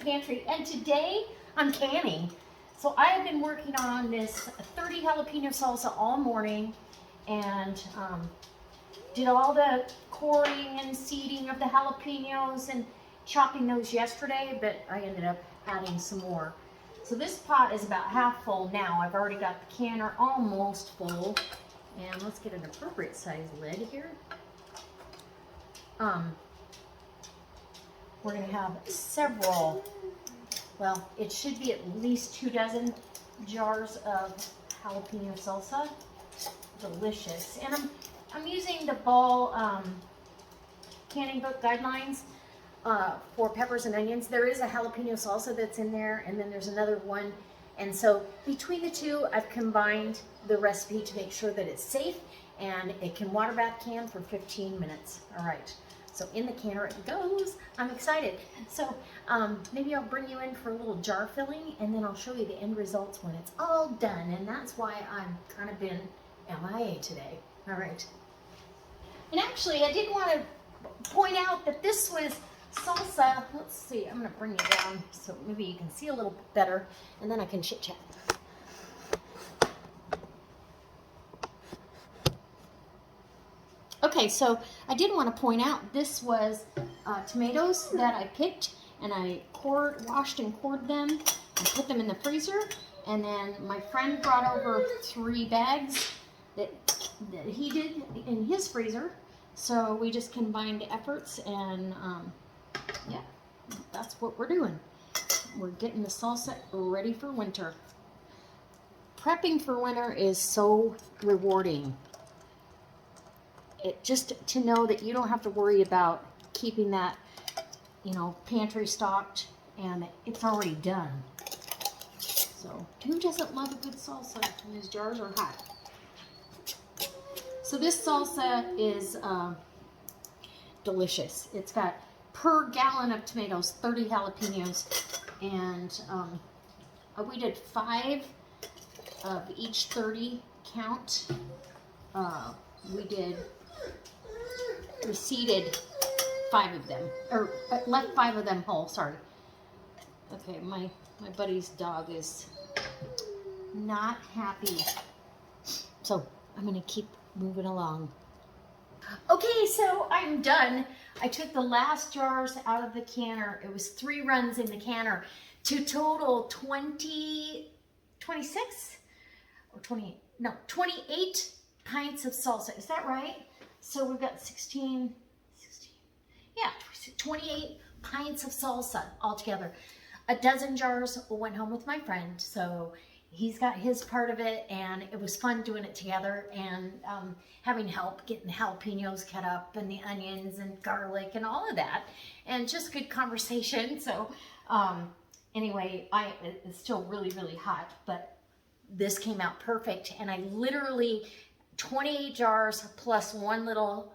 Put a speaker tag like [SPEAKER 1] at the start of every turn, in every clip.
[SPEAKER 1] Pantry, and today I'm canning. So I have been working on this 30 jalapeno salsa all morning, and did all the coring and seeding of the jalapenos and chopping those yesterday, but I ended up adding some more. So this pot is about half full now. I've already got the canner almost full, and let's get an appropriate size lid here. We're gonna have several, well, it should be at least 2 dozen jars of jalapeno salsa. Delicious. And I'm using the Ball canning book guidelines for peppers and onions. There is a jalapeno salsa that's in there, and then there's another one. And so between the two, I've combined the recipe to make sure that it's safe, and it can water bath can for 15 minutes. All right. So in the canner it goes. I'm excited. So maybe I'll bring you in for a little jar filling, and then I'll show you the end results when it's all done. And that's why I'm kind of been MIA today. All right. And actually, I did want to point out that this was salsa. Let's see. I'm going to bring you down so maybe you can see a little bit better, and then I can chit chat. Okay, so I did want to point out this was tomatoes that I picked, and I washed and cored them and put them in the freezer. And then my friend brought over 3 bags that he did in his freezer. So we just combined efforts, and yeah, that's what we're doing. We're getting the salsa ready for winter. Prepping for winter is so rewarding. Just to know that you don't have to worry about keeping that, pantry stocked, and it's already done. So who doesn't love a good salsa? And these jars are hot. So this salsa is delicious. It's got per gallon of tomatoes 30 jalapenos, and we did 5 of each 30 count. We seeded 5 of them, or left 5 of them whole, sorry. Okay, my buddy's dog is not happy. So I'm gonna keep moving along. Okay, so I'm done. I took the last jars out of the canner. It was 3 runs in the canner to total 28 pints of salsa. Is that right? So we've got 16, yeah, 28 pints of salsa altogether. A dozen jars went home with my friend, so he's got his part of it, and it was fun doing it together, and having help getting the jalapenos cut up and the onions and garlic and all of that, and just good conversation. So anyway, it's still really, really hot, but this came out perfect, and I literally 28 jars plus 1 little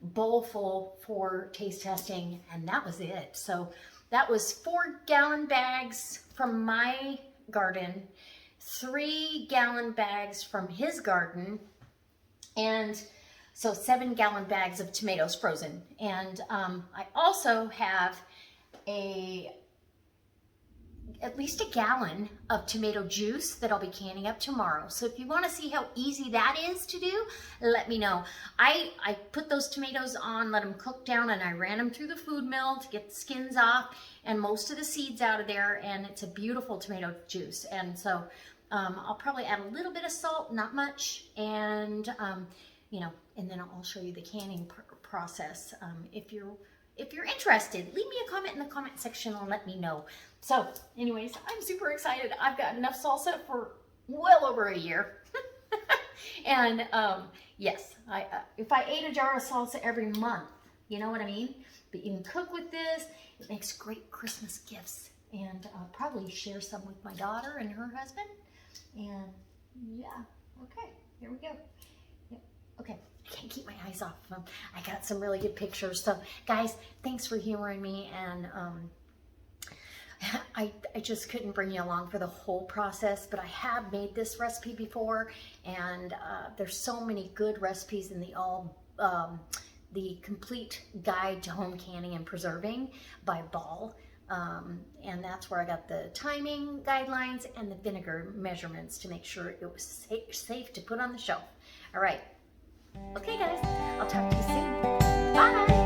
[SPEAKER 1] bowl full for taste testing, and that was it. So that was 4-gallon bags from my garden, 3-gallon bags from his garden, and so 7-gallon bags of tomatoes frozen. And I also have at least a gallon of tomato juice that I'll be canning up tomorrow. So if you want to see how easy that is to do, let me know. I put those tomatoes on, let them cook down, and I ran them through the food mill to get the skins off and most of the seeds out of there, and it's a beautiful tomato juice. And so I'll probably add a little bit of salt, not much, and and then I'll show you the canning process. If you're interested, leave me a comment in the comment section and let me know. So anyways, I'm super excited. I've got enough salsa for well over a year. And yes, if I ate a jar of salsa every month, you know what I mean? But you can cook with this. It makes great Christmas gifts. And I'll probably share some with my daughter and her husband. And yeah, okay, here we go. Yep. Okay. I can't keep my eyes off of them. I got some really good pictures. So guys, thanks for humoring me, and I just couldn't bring you along for the whole process, but I have made this recipe before, and there's so many good recipes in the Complete Guide to Home Canning and Preserving by Ball. And that's where I got the timing guidelines and the vinegar measurements to make sure it was safe to put on the shelf. All right. Okay, guys. I'll talk to you soon. Bye.